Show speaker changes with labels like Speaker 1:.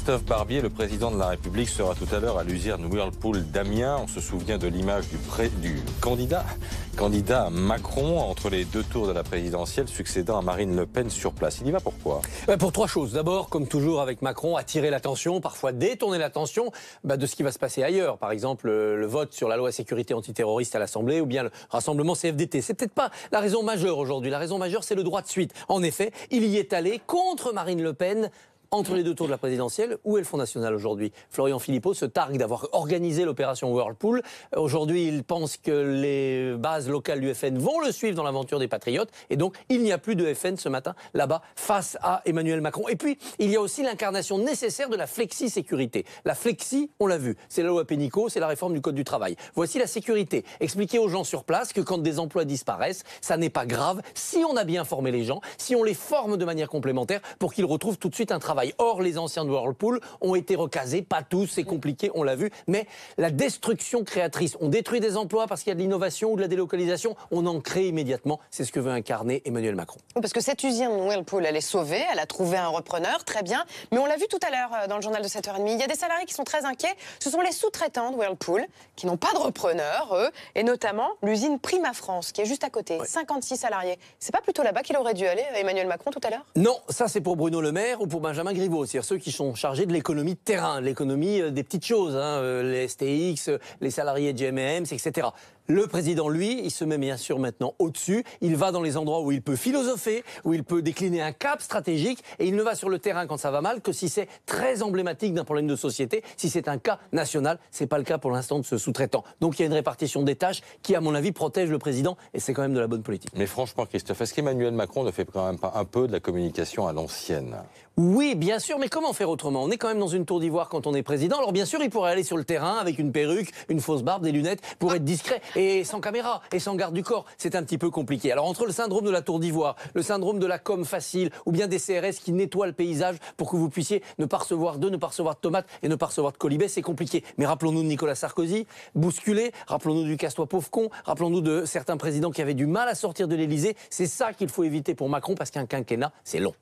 Speaker 1: Christophe Barbier, le président de la République, sera tout à l'heure à l'usine Whirlpool d'Amiens. On se souvient de l'image du candidat Macron entre les deux tours de la présidentielle, succédant à Marine Le Pen sur place. Il y va pourquoi?
Speaker 2: Pour trois choses. D'abord, comme toujours avec Macron, attirer l'attention, parfois détourner l'attention de ce qui va se passer ailleurs. Par exemple, le vote sur la loi sécurité antiterroriste à l'Assemblée ou bien le rassemblement CFDT. C'est peut-être pas la raison majeure aujourd'hui. La raison majeure, c'est le droit de suite. En effet, il y est allé contre Marine Le Pen entre les deux tours de la présidentielle. Où est le Front National aujourd'hui? Florian Philippot se targue d'avoir organisé l'opération Whirlpool. Aujourd'hui, il pense que les bases locales du FN vont le suivre dans l'aventure des Patriotes. Et donc, il n'y a plus de FN ce matin, là-bas, face à Emmanuel Macron. Et puis, il y a aussi l'incarnation nécessaire de la flexi-sécurité. La flexi, on l'a vu, c'est la loi Pénicaud, c'est la réforme du Code du travail. Voici la sécurité. Expliquer aux gens sur place que quand des emplois disparaissent, ça n'est pas grave si on a bien formé les gens, si on les forme de manière complémentaire pour qu'ils retrouvent tout de suite un travail. Or, les anciens de Whirlpool ont été recasés, pas tous, c'est compliqué, on l'a vu, mais la destruction créatrice, on détruit des emplois parce qu'il y a de l'innovation ou de la délocalisation, on en crée immédiatement, c'est ce que veut incarner Emmanuel Macron.
Speaker 3: Parce que cette usine Whirlpool, elle est sauvée, elle a trouvé un repreneur, très bien, mais on l'a vu tout à l'heure dans le journal de 7h30, il y a des salariés qui sont très inquiets, ce sont les sous-traitants de Whirlpool qui n'ont pas de repreneur, eux, et notamment l'usine Prima France, qui est juste à côté, 56 salariés. C'est pas plutôt là-bas qu'il aurait dû aller, Emmanuel Macron, tout à l'heure?
Speaker 2: Non, ça c'est pour Bruno Le Maire ou pour Benjamin Griveaux, c'est-à-dire ceux qui sont chargés de l'économie de terrain, l'économie des petites choses, les STX, les salariés de GMM, etc. Le président, lui, il se met bien sûr maintenant au-dessus. Il va dans les endroits où il peut philosopher, où il peut décliner un cap stratégique, et il ne va sur le terrain quand ça va mal que si c'est très emblématique d'un problème de société, si c'est un cas national. C'est pas le cas pour l'instant de ce sous-traitant. Donc il y a une répartition des tâches qui, à mon avis, protège le président, et c'est quand même de la bonne politique.
Speaker 1: Mais franchement, Christophe, est-ce qu'Emmanuel Macron ne fait quand même pas un peu de la communication à l'ancienne?
Speaker 2: Oui, bien sûr, mais comment faire autrement? On est quand même dans une tour d'ivoire quand on est président. Alors bien sûr, il pourrait aller sur le terrain avec une perruque, une fausse barbe, des lunettes, pour être discret, et sans caméra, et sans garde du corps. C'est un petit peu compliqué. Alors entre le syndrome de la tour d'ivoire, le syndrome de la com facile, ou bien des CRS qui nettoient le paysage pour que vous puissiez ne pas recevoir d'œufs, ne pas recevoir de tomates et ne pas recevoir de colibets, c'est compliqué. Mais rappelons-nous de Nicolas Sarkozy, bousculé, rappelons-nous du casse-toi pauvre con, rappelons-nous de certains présidents qui avaient du mal à sortir de l'Élysée. C'est ça qu'il faut éviter pour Macron, parce qu'un quinquennat, c'est long.